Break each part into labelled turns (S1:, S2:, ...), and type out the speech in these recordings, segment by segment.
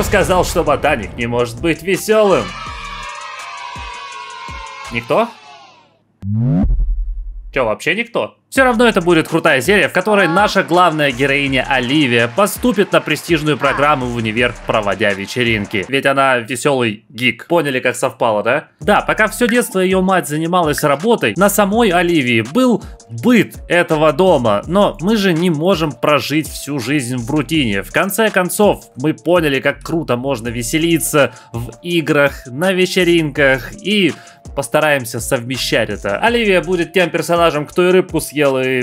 S1: Кто сказал, что ботаник не может быть веселым? Никто? Че, вообще никто? Все равно это будет крутая серия, в которой наша главная героиня Оливия поступит на престижную программу в универ, проводя вечеринки. Ведь она веселый гик. Поняли, как совпало, да? Да, пока все детство ее мать занималась работой, на самой Оливии был быт этого дома. Но мы же не можем прожить всю жизнь в рутине. В конце концов, мы поняли, как круто можно веселиться в играх, на вечеринках и постараемся совмещать это. Оливия будет тем персонажем, кто и рыбку съел, и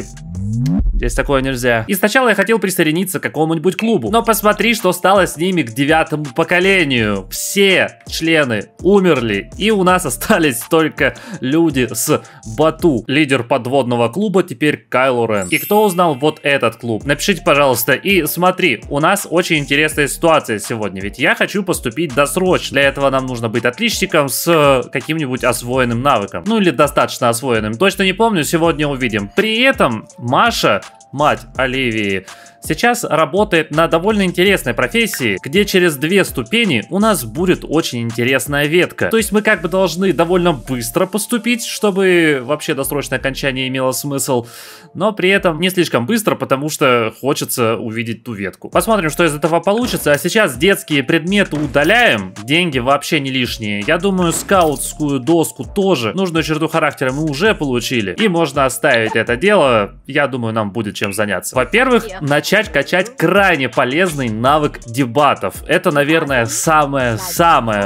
S1: здесь такое нельзя. И сначала я хотел присоединиться к какому-нибудь клубу, но посмотри, что стало с ними к 9-му поколению. Все члены умерли, и у нас остались только люди с Бату. Лидер подводного клуба теперь Кайло Рен. И кто узнал вот этот клуб? Напишите, пожалуйста. И смотри, у нас очень интересная ситуация сегодня, ведь я хочу поступить досрочно. Для этого нам нужно быть отличником с каким-нибудь освоенным навыком. Ну или достаточно освоенным. Точно не помню, сегодня увидим. При этом Маша, мать Оливии, сейчас работает на довольно интересной профессии, где через 2 ступени у нас будет очень интересная ветка. То есть мы как бы должны довольно быстро поступить, чтобы вообще досрочное окончание имело смысл, но при этом не слишком быстро, потому что хочется увидеть ту ветку. Посмотрим, что из этого получится. А сейчас детские предметы удаляем, деньги вообще не лишние. Я думаю, скаутскую доску тоже. Нужную черту характера мы уже получили, и можно оставить это дело. Я думаю, нам будет чем заняться. Во-первых, начать качать крайне полезный навык дебатов. Это, наверное, самое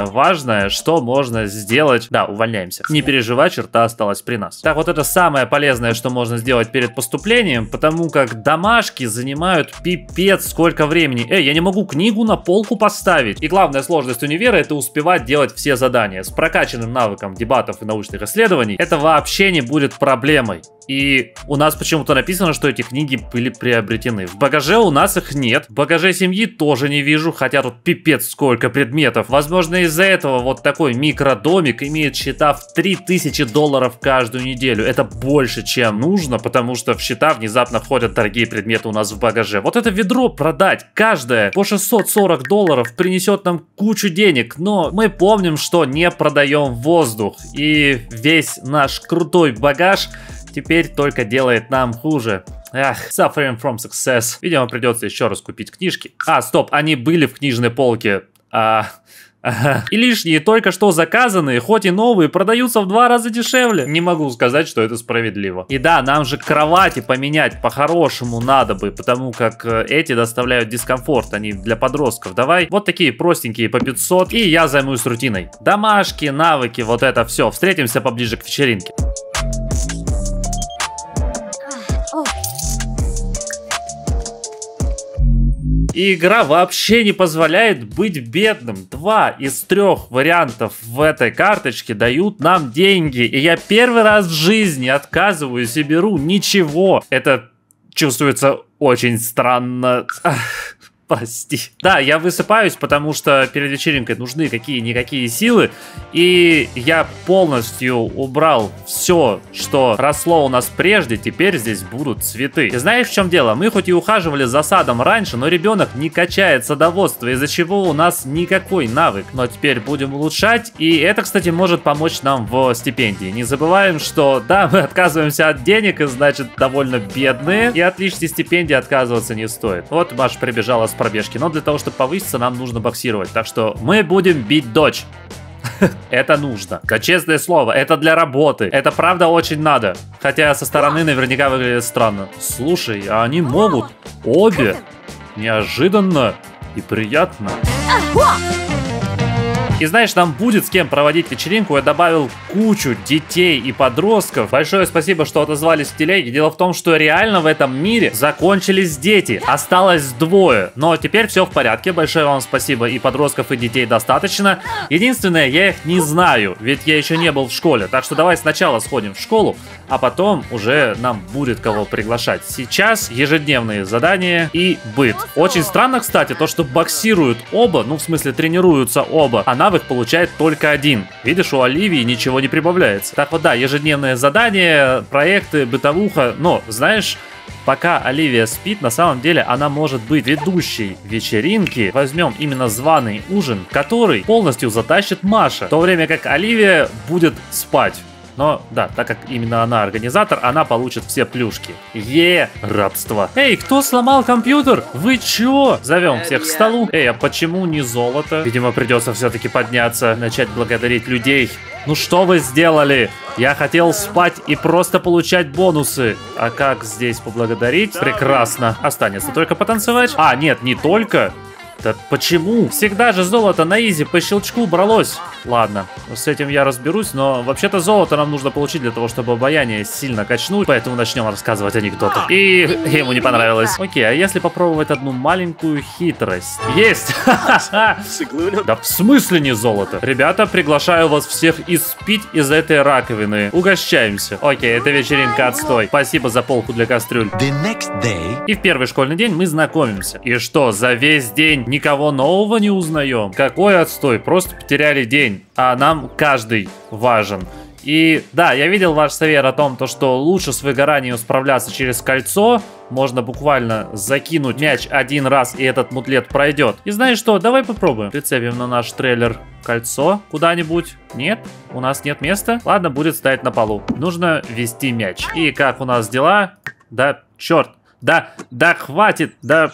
S1: важное, что можно сделать. Да, увольняемся. Не переживай, черта осталась при нас. Так, вот это самое полезное, что можно сделать перед поступлением, потому как домашки занимают пипец сколько времени. Я не могу книгу на полку поставить. И главная сложность универа — это успевать делать все задания. С прокачанным навыком дебатов и научных исследований это вообще не будет проблемой. И у нас почему-то написано, что эти книги были приобретены. В багаже у нас их нет. В багаже семьи тоже не вижу, хотя тут пипец сколько предметов. Возможно, из-за этого вот такой микродомик имеет счета в $3000 каждую неделю. Это больше, чем нужно, потому что в счета внезапно входят дорогие предметы у нас в багаже. Вот это ведро продать, каждое по $640 принесет нам кучу денег. Но мы помним, что не продаем воздух. И весь наш крутой багаж теперь только делает нам хуже. Ах, suffering from success. Видимо, придется еще раз купить книжки. Стоп, они были в книжной полке. И лишние, только что заказанные, хоть и новые, продаются в 2 раза дешевле. Не могу сказать, что это справедливо. И да, нам же кровати поменять по-хорошему надо бы, потому как эти доставляют дискомфорт, они для подростков. Давай вот такие простенькие по 500, и я займусь рутиной. Домашки, навыки, вот это все. Встретимся поближе к вечеринке. И игра вообще не позволяет быть бедным. 2 из 3 вариантов в этой карточке дают нам деньги. И я первый раз в жизни отказываюсь и беру ничего. Это чувствуется очень странно. Прости. Да, я высыпаюсь, потому что перед вечеринкой нужны какие-никакие силы. И я полностью убрал все, что росло у нас прежде. Теперь здесь будут цветы. И знаешь, в чем дело? Мы хоть и ухаживали за садом раньше, но ребенок не качает садоводство, из-за чего у нас никакой навык. Но теперь будем улучшать. И это, кстати, может помочь нам в стипендии. Не забываем, что да, мы отказываемся от денег, и значит довольно бедные. И от личной стипендии отказываться не стоит. Вот Маша прибежала с пробежки, но для того, чтобы повыситься, нам нужно боксировать. Так что мы будем бить дочь. Это нужно. Да, честное слово, это для работы. Это правда очень надо. Хотя со стороны наверняка выглядит странно. Слушай, а они могут обе. Неожиданно и приятно. И знаешь, нам будет с кем проводить вечеринку. Я добавил кучу детей и подростков. Большое спасибо, что отозвались в телеге. Дело в том, что реально в этом мире закончились дети. Осталось 2. Но теперь все в порядке. Большое вам спасибо. И подростков, и детей достаточно. Единственное, я их не знаю. Ведь я еще не был в школе. Так что давай сначала сходим в школу, а потом уже нам будет кого приглашать. Сейчас ежедневные задания и быт. Очень странно, кстати, то, что боксируют оба. Ну, в смысле, тренируются оба. А навык получает только один. Видишь, у Оливии ничего не прибавляется. Так вот, да, ежедневное задание, проекты, бытовуха. Но, знаешь, пока Оливия спит, на самом деле она может быть ведущей вечеринки. Возьмем именно званый ужин, который полностью затащит Маша, в то время как Оливия будет спать. Но, да, так как именно она организатор, она получит все плюшки. Рабство. Эй, кто сломал компьютер? Вы чё? Зовем всех к столу. Эй, а почему не золото? Видимо, придется все-таки подняться, начать благодарить людей. Ну что вы сделали? Я хотел спать и просто получать бонусы. А как здесь поблагодарить? Прекрасно. Останется только потанцевать. А, нет, не только. Да почему? Всегда же золото на изи по щелчку бралось. Ладно, с этим я разберусь, но вообще-то золото нам нужно получить для того, чтобы обаяние сильно качнуть, поэтому начнем рассказывать анекдоты. И ему не понравилось. Окей, а если попробовать одну маленькую хитрость? Есть! Да в смысле не золото? Ребята, приглашаю вас всех испить из этой раковины. Угощаемся. Окей, это вечеринка отстой. Спасибо за полку для кастрюль. И в первый школьный день мы знакомимся. И что, за весь день никого нового не узнаем? Какой отстой, просто потеряли день. А нам каждый важен. И да, я видел ваш совет о том, что лучше с выгоранием справляться через кольцо. Можно буквально закинуть мяч один раз, и этот мутлет пройдет. И знаешь что, давай попробуем. Прицепим на наш трейлер кольцо куда-нибудь. Нет? У нас нет места? Ладно, будет стоять на полу. Нужно вести мяч. И как у нас дела? Да, черт. Да хватит, да...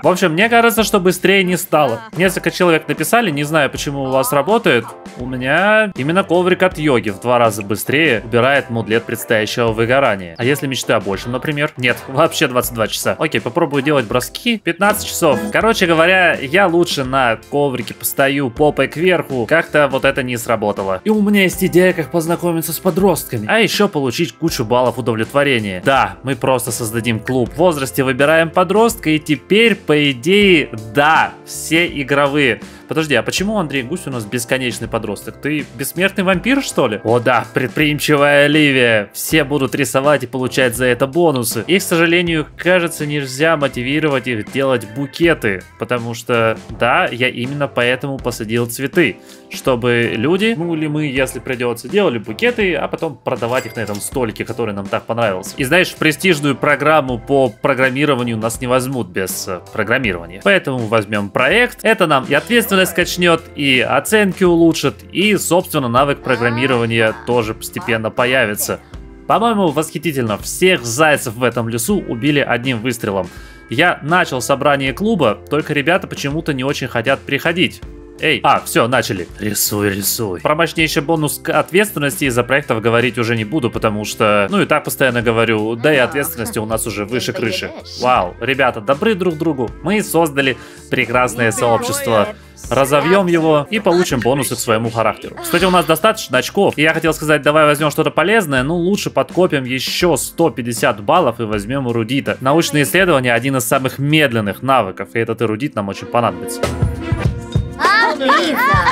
S1: В общем, мне кажется, что быстрее не стало. Несколько человек написали, не знаю, почему у вас работает. У меня именно коврик от йоги в 2 раза быстрее убирает мудлет предстоящего выгорания. А если мечты о большем, например? Нет, вообще 22 часа. Окей, попробую делать броски. 15 часов. Короче говоря, я лучше на коврике постою попой кверху. Как-то вот это не сработало. И у меня есть идея, как познакомиться с подростками. А еще получить кучу баллов удовлетворения. Да, мы просто создадим клуб. В возрасте выбираем подростка, и теперь, по идее, да, все игровые. Подожди, а почему Андрей Гусь у нас бесконечный подросток? Ты бессмертный вампир, что ли? О да, предприимчивая Оливия. Все будут рисовать и получать за это бонусы. И, к сожалению, кажется, нельзя мотивировать их делать букеты. Потому что, да, я именно поэтому посадил цветы. Чтобы люди, ну или мы, если придется, делали букеты, а потом продавать их на этом столике, который нам так понравился. И знаешь, в престижную программу по программированию нас не возьмут без программирования. Поэтому возьмем проект. Это нам и ответственность качнет, и оценки улучшит, и, собственно, навык программирования тоже постепенно появится. По-моему, восхитительно. Всех зайцев в этом лесу убили одним выстрелом. Я начал собрание клуба, только ребята почему-то не очень хотят приходить. Эй, все, начали. Рисуй. Про мощнейший бонус к ответственности из-за проектов говорить уже не буду, потому что, ну и так постоянно говорю, да и ответственности у нас уже выше крыши. Вау, ребята, добры друг другу. Мы создали прекрасное сообщество. Разовьем его и получим бонусы к своему характеру. Кстати, у нас достаточно очков. И я хотел сказать, давай возьмем что-то полезное, но лучше подкопим еще 150 баллов и возьмем эрудита. Научные исследования — один из самых медленных навыков, и этот эрудит нам очень понадобится.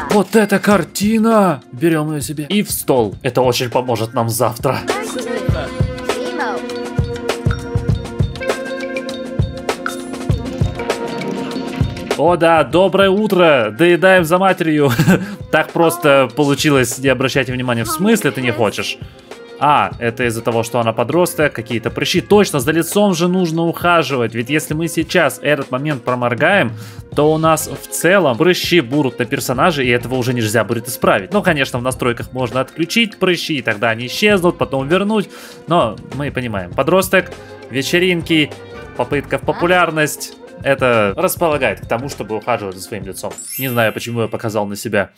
S1: Вот эта картина! Берем ее себе. И в стол. Это очень поможет нам завтра. О да, доброе утро! Доедаем за матерью. Так просто получилось, не обращайте внимания. В смысле ты не хочешь? А, это из-за того, что она подросток, какие-то прыщи. Точно, за лицом же нужно ухаживать. Ведь если мы сейчас этот момент проморгаем, то у нас в целом прыщи будут на персонаже, и этого уже нельзя будет исправить. Ну, конечно, в настройках можно отключить прыщи, и тогда они исчезнут, потом вернуть. Но мы понимаем, подросток, вечеринки, попытка в популярность. Это располагает к тому, чтобы ухаживать за своим лицом. Не знаю, почему я показал на себя.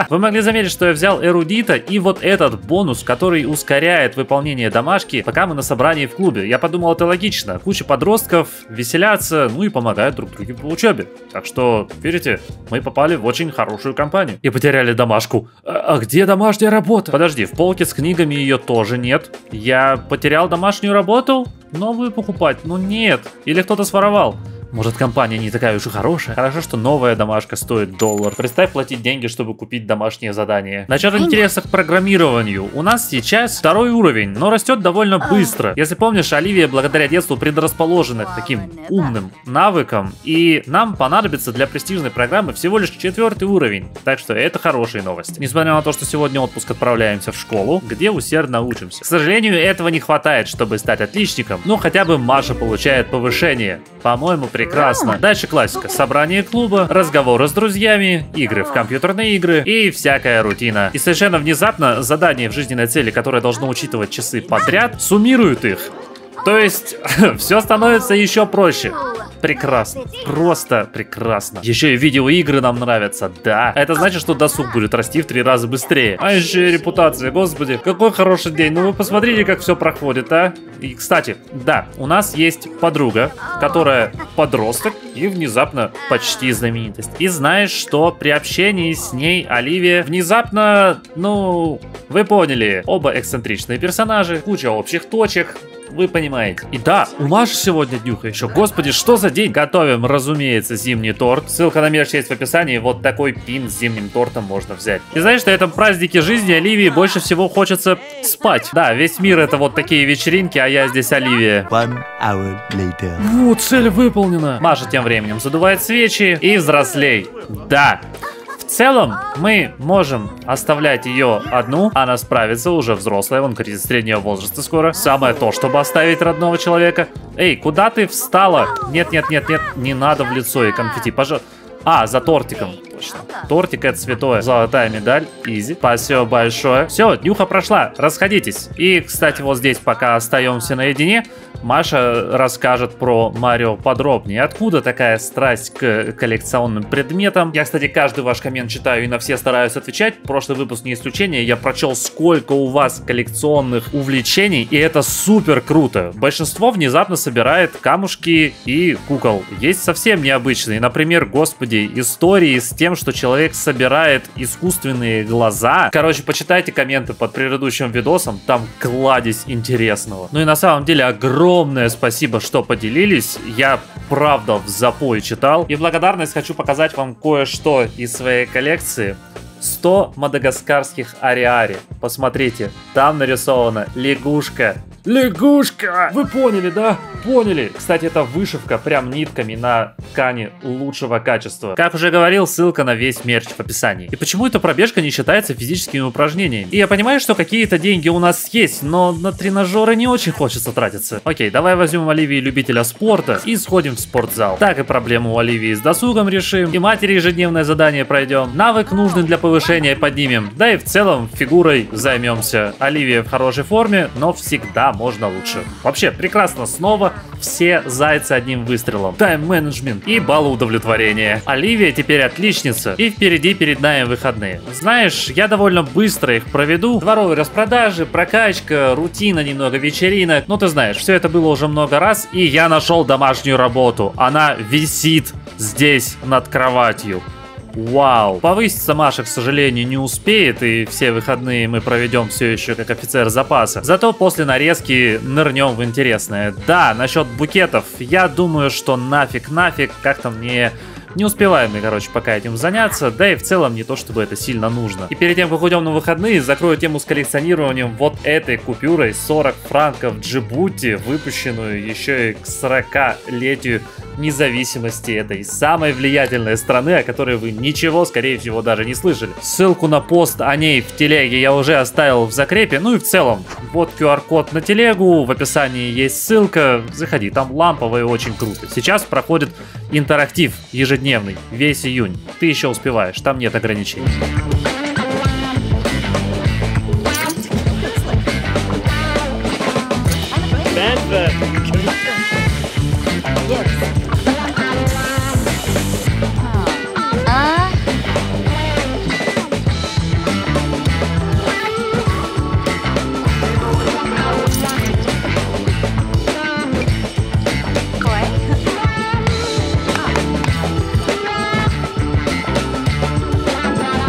S1: Вы могли заметить, что я взял эрудита и вот этот бонус, который ускоряет выполнение домашки, пока мы на собрании в клубе. Я подумал, это логично. Куча подростков веселятся, ну и помогают друг другу по учебе. Так что, верите, мы попали в очень хорошую компанию. И потеряли домашку. А где домашняя работа? Подожди, в полке с книгами ее тоже нет. Я потерял домашнюю работу? Новую покупать? Ну нет. Или кто-то своровал. Может, компания не такая уж и хорошая? Хорошо, что новая домашка стоит $1. Представь платить деньги, чтобы купить домашнее задание. Насчет интереса к программированию. У нас сейчас 2-й уровень, но растет довольно быстро. Если помнишь, Оливия благодаря детству предрасположена к таким умным навыкам, и нам понадобится для престижной программы всего лишь 4-й уровень. Так что это хорошие новости. Несмотря на то, что сегодня отпуск, отправляемся в школу, где усердно учимся. К сожалению, этого не хватает, чтобы стать отличником, но хотя бы Маша получает повышение. По-моему, прекрасно. Дальше классика. Собрание клуба, разговоры с друзьями, игры в компьютерные игры и всякая рутина. И совершенно внезапно задание в жизненной цели, которое должно учитывать часы подряд, суммирует их. То есть, все становится еще проще. Прекрасно. Просто прекрасно. Еще и видеоигры нам нравятся, да. Это значит, что досуг будет расти в 3 раза быстрее. А еще и репутация, господи. Какой хороший день. Ну вы посмотрите, как все проходит, а. И, кстати, да, у нас есть подруга, которая подросток и внезапно почти знаменитость. И знаешь, что при общении с ней Оливия внезапно, ну, вы поняли. Оба эксцентричные персонажи, куча общих точек. Вы понимаете. И да, у Маши сегодня днюха еще. Господи, что за день? Готовим, разумеется, зимний торт. Ссылка на мерч есть в описании. Вот такой пин с зимним тортом можно взять. И знаешь, что на этом празднике жизни Оливии больше всего хочется спать. Да, весь мир это вот такие вечеринки, а я здесь Оливия.
S2: 1 hour later.
S1: Вот, цель выполнена. Маша тем временем задувает свечи и взрослей. Да. В целом, мы можем оставлять ее одну, она справится, уже взрослая, вон кризис среднего возраста скоро. Самое то, чтобы оставить родного человека. Эй, куда ты встала? Нет, нет, нет, нет, не надо в лицо и конфетти, пожалуйста. А, за тортиком. Точно. Тортик это святое. Золотая медаль. Изи. Спасибо большое. Все, днюха прошла. Расходитесь. И, кстати, вот здесь пока остаемся наедине, Маша расскажет про Марио подробнее. Откуда такая страсть к коллекционным предметам? Я, кстати, каждый ваш коммент читаю и на все стараюсь отвечать. Прошлый выпуск не исключение. Я прочел, сколько у вас коллекционных увлечений, и это супер круто. Большинство внезапно собирает камушки и кукол. Есть совсем необычные. Например, господи, истории с тем, что человек собирает искусственные глаза. Короче, почитайте комменты под предыдущим видосом. Там кладезь интересного. Ну и на самом деле огромное спасибо, что поделились. Я правда в запой читал. И в благодарность хочу показать вам кое-что из своей коллекции. 100 мадагаскарских ариари. Посмотрите, там нарисована лягушка. Лягушка! Вы поняли, да? Поняли. Кстати, это вышивка прям нитками на ткани лучшего качества. Как уже говорил, ссылка на весь мерч в описании. И почему эта пробежка не считается физическими упражнениями? И я понимаю, что какие-то деньги у нас есть, но на тренажеры не очень хочется тратиться. Окей, давай возьмем Оливии любителя спорта и сходим в спортзал. Так и проблему у Оливии с досугом решим, и матери ежедневное задание пройдем. Навык нужный для повышения поднимем. Да и в целом фигурой займемся. Оливия в хорошей форме, но всегда можно лучше. Вообще, прекрасно, снова все зайцы одним выстрелом. Тайм-менеджмент и баллоудовлетворение. Оливия теперь отличница, и впереди перед нами выходные. Знаешь, я довольно быстро их проведу. Дворовые распродажи, прокачка, рутина, немного вечеринок. Ну ты знаешь, все это было уже много раз, и я нашел домашнюю работу. Она висит здесь над кроватью. Вау. Повыситься Маша, к сожалению, не успеет, и все выходные мы проведем все еще как офицер запаса. Зато после нарезки нырнем в интересное. Да, насчет букетов, я думаю, что нафиг, как-то мне... Не успеваем мы, короче, пока этим заняться, да и в целом не то, чтобы это сильно нужно. И перед тем, как уйдем на выходные, закрою тему с коллекционированием вот этой купюрой 40 франков Джибути, выпущенную еще и к 40-летию независимости этой самой влиятельной страны, о которой вы ничего, скорее всего, даже не слышали. Ссылку на пост о ней в телеге я уже оставил в закрепе, ну и в целом, вот QR-код на телегу, в описании есть ссылка, заходи, там лампово и очень круто. Сейчас проходит интерактив ежедневный, весь июнь. Ты еще успеваешь, там нет ограничений.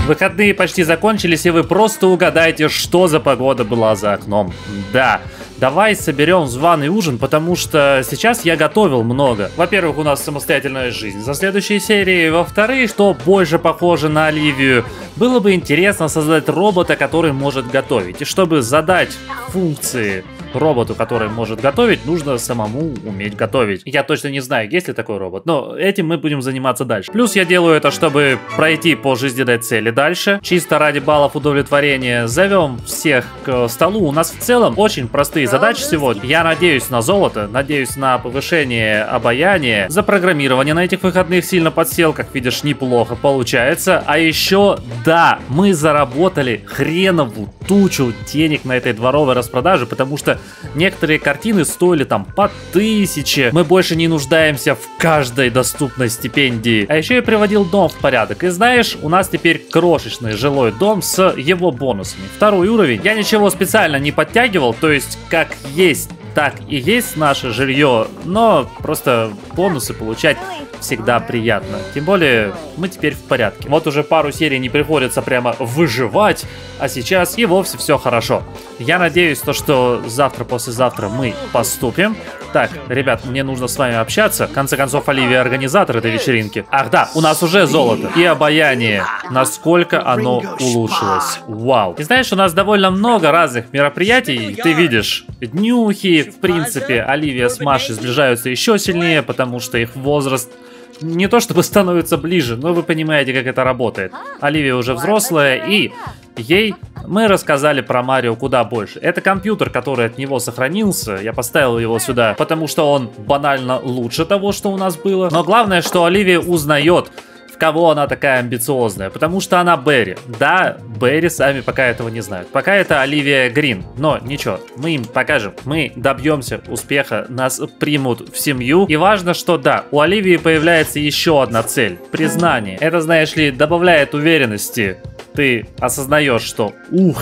S1: Выходные почти закончились, и вы просто угадаете, что за погода была за окном. Да, давай соберем званый ужин, потому что сейчас я готовил много. Во-первых, у нас самостоятельная жизнь за следующие серии. Во-вторых, что больше похоже на Оливию, было бы интересно создать робота, который может готовить. И чтобы задать функции роботу, который может готовить, нужно самому уметь готовить. Я точно не знаю, есть ли такой робот, но этим мы будем заниматься дальше. Плюс я делаю это, чтобы пройти по жизненной цели дальше. Чисто ради баллов удовлетворения. Зовем всех к столу. У нас в целом очень простые задачи сегодня. Я надеюсь на золото, надеюсь на повышение обаяния. Запрограммирование на этих выходных сильно подсел, как видишь, неплохо получается. А еще, да, мы заработали хреновую тучу денег на этой дворовой распродаже, потому что некоторые картины стоили там по 1000. Мы больше не нуждаемся в каждой доступной стипендии. А еще я приводил дом в порядок. И знаешь, у нас теперь крошечный жилой дом с его бонусами. 2-й уровень. Я ничего специально не подтягивал, то есть как есть, так и есть наше жилье, но просто бонусы получать всегда приятно. Тем более, мы теперь в порядке. Вот уже пару серий не приходится прямо выживать, а сейчас и вовсе все хорошо. Я надеюсь, что завтра-послезавтра мы поступим. Так, ребят, мне нужно с вами общаться. В конце концов, Оливия организатор этой вечеринки. Ах да, у нас уже золото и обаяние. Насколько оно улучшилось. Вау. И знаешь, у нас довольно много разных мероприятий. Ты видишь, днюхи. В принципе, Оливия с Машей сближаются еще сильнее, потому что их возраст не то чтобы становится ближе, но вы понимаете, как это работает. Оливия уже взрослая, и ей мы рассказали про Марио куда больше. Это компьютер, который от него сохранился. Я поставил его сюда, потому что он банально лучше того, что у нас было. Но главное, что Оливия узнает, кого она такая амбициозная, потому что она Берри. Да, Берри сами пока этого не знают. Пока это Оливия Грин, но ничего, мы им покажем, мы добьемся успеха, нас примут в семью. И важно, что да, у Оливии появляется еще одна цель — признание. Это, знаешь ли, добавляет уверенности. Ты осознаешь, что у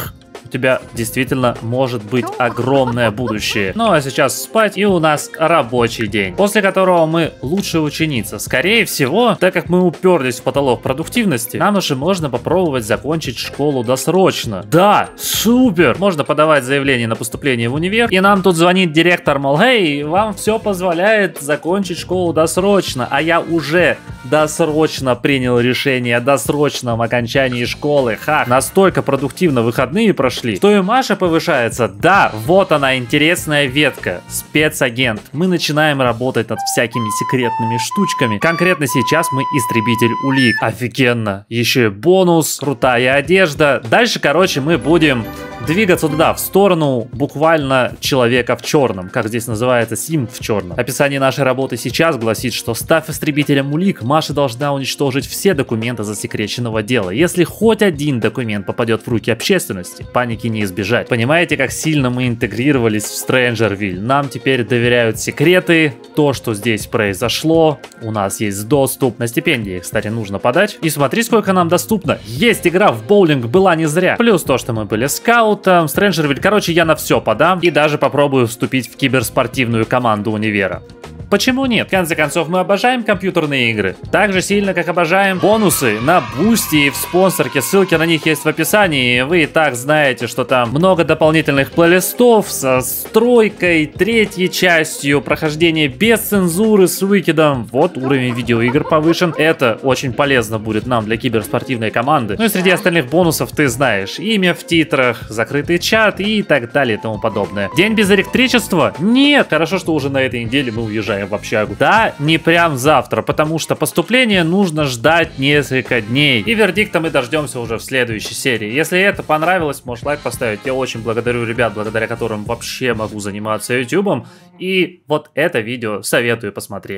S1: тебя действительно может быть огромное будущее. Ну а сейчас спать, и у нас рабочий день, после которого мы лучшая ученица. Скорее всего, так как мы уперлись в потолок продуктивности, нам уже можно попробовать закончить школу досрочно. Да, супер! Можно подавать заявление на поступление в универ, и нам тут звонит директор, мол, эй, вам все позволяет закончить школу досрочно, а я уже досрочно принял решение о досрочном окончании школы. Ха, настолько продуктивно выходные прошли, что и Маша повышается. Да, вот она, интересная ветка. Спецагент. Мы начинаем работать над всякими секретными штучками. Конкретно сейчас мы истребитель улик. Офигенно. Еще и бонус, крутая одежда. Дальше, короче, мы будем двигаться туда, в сторону буквально человека в черном, как здесь называется, Сим в черном. Описание нашей работы сейчас гласит, что, став истребителем улик, Маша должна уничтожить все документы засекреченного дела. Если хоть один документ попадет в руки общественности, паники не избежать. Понимаете, как сильно мы интегрировались в Стрэнджервиль? Нам теперь доверяют секреты, то, что здесь произошло, у нас есть доступ. На стипендии, кстати, нужно подать. И смотри, сколько нам доступно. Есть игра в боулинг, была не зря. Плюс то, что мы были скаутом, Стрэнджервиль. Короче, я на все подам и даже попробую вступить в киберспортивную команду универа. Почему нет? В конце концов, мы обожаем компьютерные игры. Так же сильно, как обожаем бонусы на Бусти и в спонсорке. Ссылки на них есть в описании. Вы и так знаете, что там много дополнительных плейлистов со стройкой, третьей частью, прохождение без цензуры с выкидом. Вот уровень видеоигр повышен. Это очень полезно будет нам для киберспортивной команды. Ну и среди остальных бонусов ты знаешь. Имя в титрах, закрытый чат и так далее и тому подобное. День без электричества? Нет. Хорошо, что уже на этой неделе мы уезжаем в общагу. Да, не прям завтра, потому что поступление нужно ждать несколько дней. И вердикта мы дождемся уже в следующей серии. Если это понравилось, можешь лайк поставить. Я очень благодарю ребят, благодаря которым вообще могу заниматься ютубом. И вот это видео советую посмотреть.